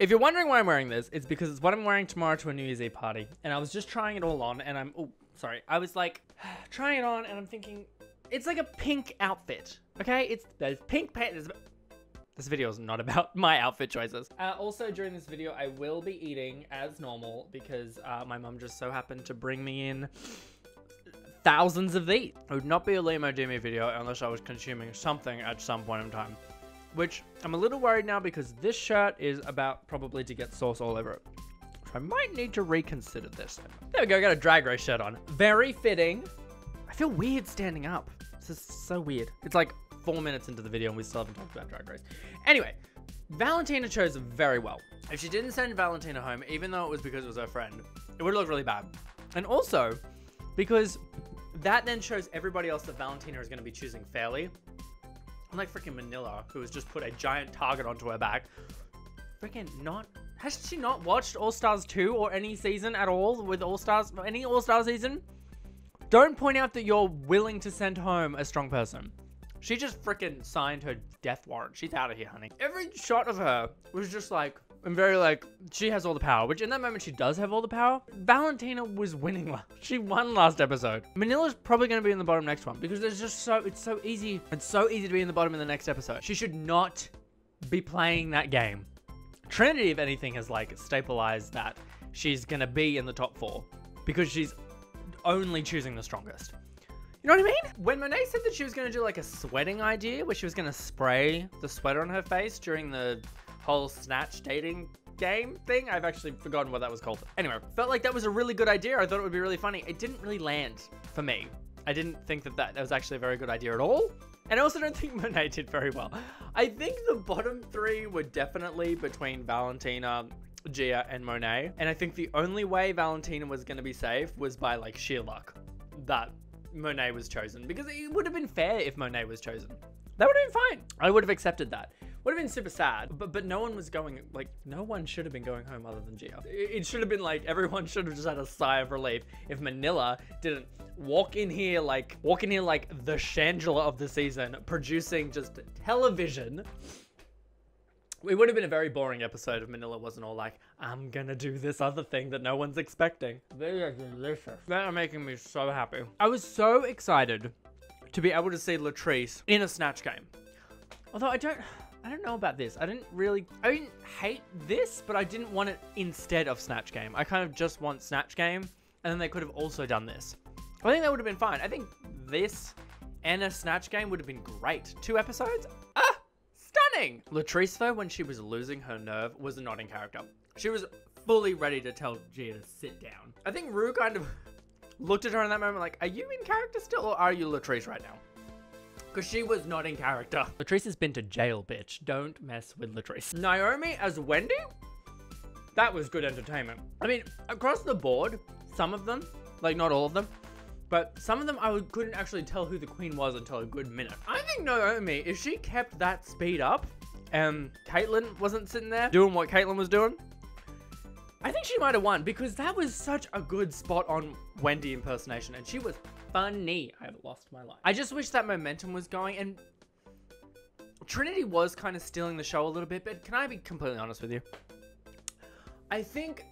If you're wondering why I'm wearing this, it's because it's what I'm wearing tomorrow to a New Year's Eve party. And I was just trying it all on and I was like, trying it on and I'm thinking, it's like a pink outfit, okay? There's pink pants. This video is not about my outfit choices. Also, during this video, I will be eating as normal because my mum just so happened to bring me in thousands of these. It would not be a Limo Jimmy video unless I was consuming something at some point in time. Which, I'm a little worried now because this shirt is about probably to get sauce all over it. So I might need to reconsider this. There we go, I got a Drag Race shirt on. Very fitting. I feel weird standing up. This is so weird. It's like 4 minutes into the video and we still haven't talked about Drag Race. Anyway, Valentina chose very well. If she didn't send Valentina home, even though it was because it was her friend, it would look really bad. And also, because that then shows everybody else that Valentina is going to be choosing fairly. Unlike freaking Manila, who has just put a giant target onto her back. Freaking not... Has she not watched All Stars 2 or any season at all with All Stars? Any All Star season? Don't point out that you're willing to send home a strong person. She just freaking signed her death warrant. She's out of here, honey. Every shot of her was just like... And very like, she has all the power, which in that moment she does have all the power. Valentina was winning. She won last episode. Manila's probably going to be in the bottom next one because there's just it's so easy. It's so easy to be in the bottom in the next episode. She should not be playing that game. Trinity, if anything, has like stabilized that she's going to be in the top 4 because she's only choosing the strongest. You know what I mean? When Monét said that she was going to do like a sweating idea where she was going to spray the sweat on her face during the whole Snatch dating game thing. I've actually forgotten what that was called. Anyway, felt like that was a really good idea. I thought it would be really funny. It didn't really land for me. I didn't think that was actually a very good idea at all. And I also don't think Monét did very well. I think the bottom 3 were definitely between Valentina, Gia, and Monét. And I think the only way Valentina was going to be safe was by like sheer luck that Monét was chosen. Because it would have been fair if Monét was chosen. That would have been fine. I would have accepted that. Would have been super sad, but no one was going, like, no one should have been going home other than Gia. It should have been like, everyone should have just had a sigh of relief if Manila didn't walk in here like the Shangela of the season, producing just television. It would have been a very boring episode if Manila wasn't all like, I'm gonna do this other thing that no one's expecting. They are delicious. They are making me so happy. I was so excited to be able to see Latrice in a Snatch game. Although I don't know about this. I didn't hate this, but I didn't want it instead of Snatch Game. I kind of just want Snatch Game, and then they could have also done this. I think that would have been fine. I think this and a Snatch Game would have been great. 2 episodes? Ah! Stunning! Latrice, though, when she was losing her nerve, was not in character. She was fully ready to tell Gia to sit down. I think Ru kind of looked at her in that moment like, are you in character still, or are you Latrice right now? Because she was not in character. Latrice has been to jail, bitch. Don't mess with Latrice. Naomi as Wendy? That was good entertainment. I mean, across the board, some of them, like not all of them, but some of them I couldn't actually tell who the queen was until a good minute. I think Naomi, if she kept that speed up and Caitlyn wasn't sitting there doing what Caitlyn was doing, I think she might have won because that was such a good spot on Wendy impersonation and she was funny. I have lost my life. I just wish that momentum was going, and Trinity was kind of stealing the show a little bit, but can I be completely honest with you? I think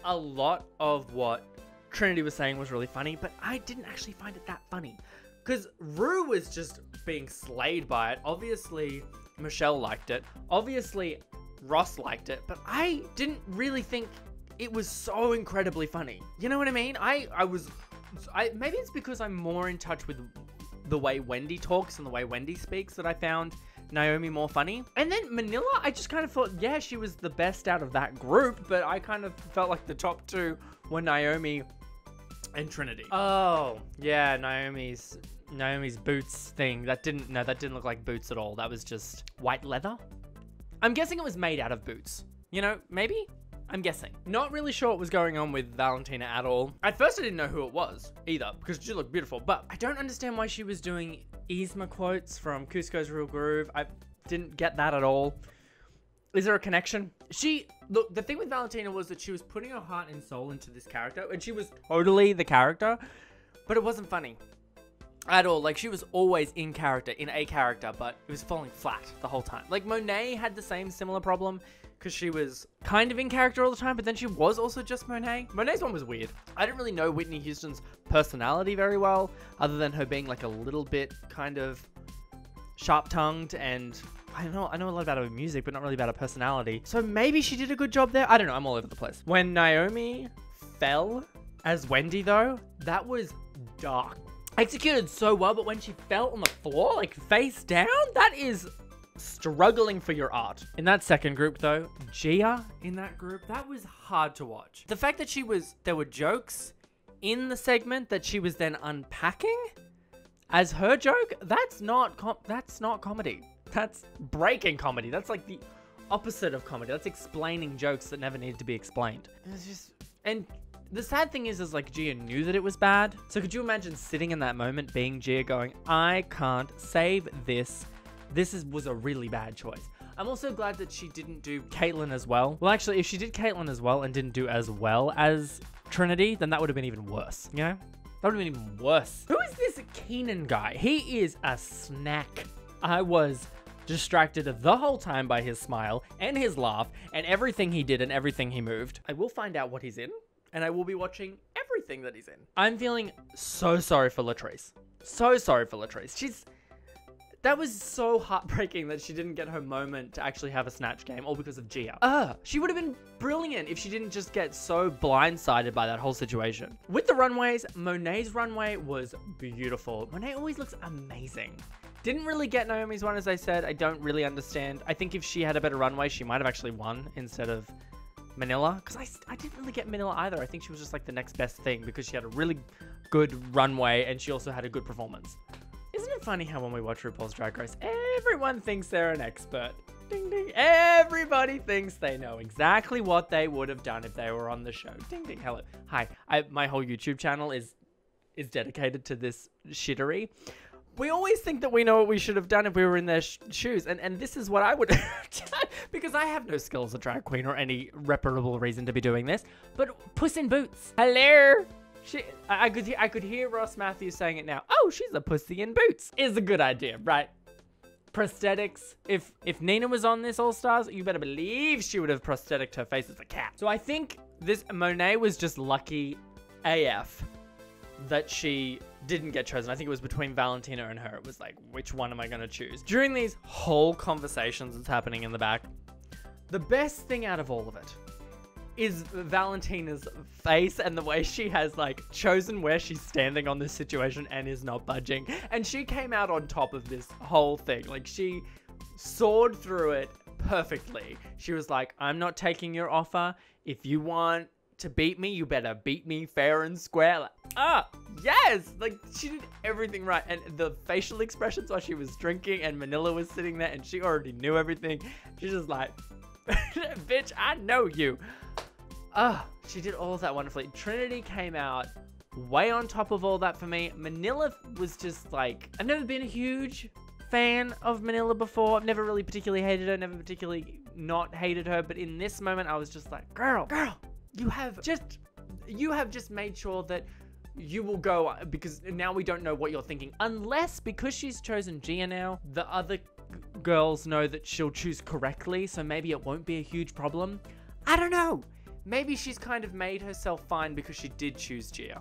a lot of what Trinity was saying was really funny, but I didn't actually find it that funny. Because Ru was just being slayed by it. Obviously, Michelle liked it. Obviously, Ross liked it, but I didn't really think it was so incredibly funny. You know what I mean? Maybe it's because I'm more in touch with the way Wendy talks and the way Wendy speaks that I found Naomi more funny. And then Manila, I just kind of thought, yeah, she was the best out of that group, but I kind of felt like the top 2 were Naomi and Trinity. Oh, yeah, Naomi's boots thing. That didn't look like boots at all. That was just white leather. I'm guessing it was made out of boots. You know, maybe? I'm guessing. Not really sure what was going on with Valentina at all. At first I didn't know who it was either because she looked beautiful, but I don't understand why she was doing Yzma quotes from Cusco's Real Groove. I didn't get that at all. Is there a connection? Look, the thing with Valentina was that she was putting her heart and soul into this character and she was totally the character, but it wasn't funny at all. Like, she was always in a character, but it was falling flat the whole time. Like, Monét had the same similar problem. because she was kind of in character all the time, but then she was also just Monét. Monét's one was weird. I didn't really know Whitney Houston's personality very well, other than her being like a little bit kind of sharp-tongued, and I know a lot about her music, but not really about her personality. So maybe she did a good job there. I don't know. I'm all over the place. When Naomi fell as Wendy, though, that was dark. Executed so well, but when she fell on the floor, like face down, that is struggling for your art. In that second group, though, Gia in that group, that was hard to watch. The fact that there were jokes in the segment that she was then unpacking as her joke, that's not comedy. That's breaking comedy. That's like the opposite of comedy. That's explaining jokes that never needed to be explained. It's just, and the sad thing is like Gia knew that it was bad. So could you imagine sitting in that moment being Gia going, I can't save this. Was a really bad choice. I'm also glad that she didn't do Caitlyn as well. Well, actually, if she did Caitlyn as well and didn't do as well as Trinity, then that would have been even worse, you know? That would have been even worse. Who is this Keenan guy? He is a snack. I was distracted the whole time by his smile and his laugh and everything he did and everything he moved. I will find out what he's in, and I will be watching everything that he's in. I'm feeling so sorry for Latrice. So sorry for Latrice. That was so heartbreaking that she didn't get her moment to actually have a Snatch game, all because of Gia. She would have been brilliant if she didn't just get so blindsided by that whole situation. With the runways, Monét's runway was beautiful. Monét always looks amazing. Didn't really get Naomi's one, as I said. I don't really understand. I think if she had a better runway, she might have actually won instead of Manila. Because I didn't really get Manila either. I think she was just like the next best thing because she had a really good runway and she also had a good performance. Isn't it funny how when we watch RuPaul's Drag Race, everyone thinks they're an expert? Ding, ding. Everybody thinks they know exactly what they would have done if they were on the show. Ding, ding. Hello. Hi. My whole YouTube channel is dedicated to this shittery. We always think that we know what we should have done if we were in their shoes. And this is what I would have done. Because I have no skill as a drag queen or any reputable reason to be doing this. But Puss in Boots. Hello. I could hear Ross Mathews saying it now. Oh, she's a pussy in boots. Is a good idea, right? Prosthetics. If Nina was on this All Stars, you better believe she would have prosthetic her face as a cat. So I think this Monét was just lucky AF that she didn't get chosen. I think it was between Valentina and her. It was like, which one am I going to choose? During these whole conversations that's happening in the back, the best thing out of all of it is Valentina's face and the way she has like chosen where she's standing on this situation and is not budging. And she came out on top of this whole thing. Like she soared through it perfectly. She was like, I'm not taking your offer. If you want to beat me, you better beat me fair and square. Like, yes! Like she did everything right. And the facial expressions while she was drinking and Manila was sitting there and she already knew everything. She's just like, bitch, I know you. She did all of that wonderfully. Trinity came out way on top of all that for me. Manila was just like, I've never been a huge fan of Manila before. I've never really particularly hated her, never particularly not hated her. But in this moment, I was just like, girl, you have just made sure that you will go, because now we don't know what you're thinking. Unless, because she's chosen Gia now, the other girls know that she'll choose correctly. So maybe it won't be a huge problem. I don't know. Maybe she's kind of made herself fine because she did choose Gia.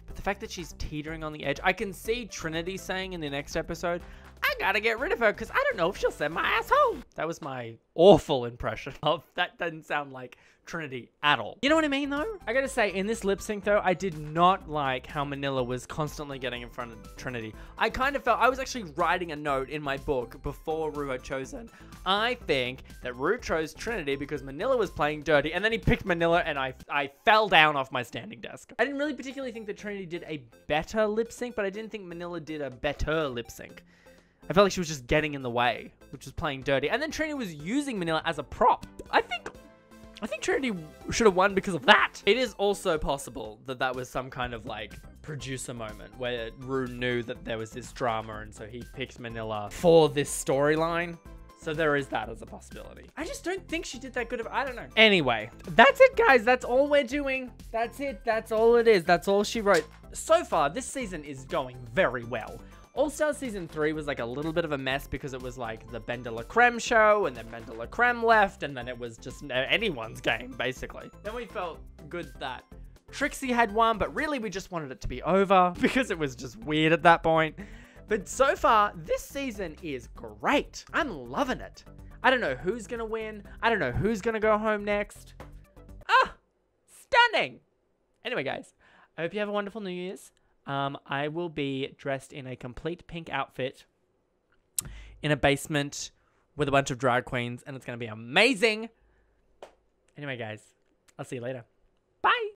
But the fact that she's teetering on the edge, I can see Trinity saying in the next episode, I gotta get rid of her because I don't know if she'll send my ass home. That was my awful impression of, that doesn't sound like Trinity at all. You know what I mean though? I gotta say, in this lip sync though, I did not like how Manila was constantly getting in front of Trinity. I kind of felt, I was actually writing a note in my book before Ru had chosen. I think that Ru chose Trinity because Manila was playing dirty, and then he picked Manila and I fell down off my standing desk. I didn't really particularly think that Trinity did a better lip sync, but I didn't think Manila did a better lip sync. I felt like she was just getting in the way, which was playing dirty. And then Trinity was using Manila as a prop. I think Trinity should have won because of that. It is also possible that that was some kind of like producer moment where Ru knew that there was this drama and so he picked Manila for this storyline. So there is that as a possibility. I just don't think she did that good of, I don't know. Anyway, that's it guys. That's all we're doing. That's it. That's all it is. That's all she wrote. So far, this season is going very well. All Stars Season 3 was like a little bit of a mess because it was like the Ben de la Creme show, and then Ben de la Creme left, and then it was just anyone's game, basically. Then we felt good that Trixie had won, but really we just wanted it to be over because it was just weird at that point. But so far, this season is great. I'm loving it. I don't know who's gonna win. I don't know who's gonna go home next. Ah, stunning. Anyway, guys, I hope you have a wonderful New Year's. I will be dressed in a complete pink outfit in a basement with a bunch of drag queens, and it's gonna be amazing. Anyway, guys, I'll see you later. Bye.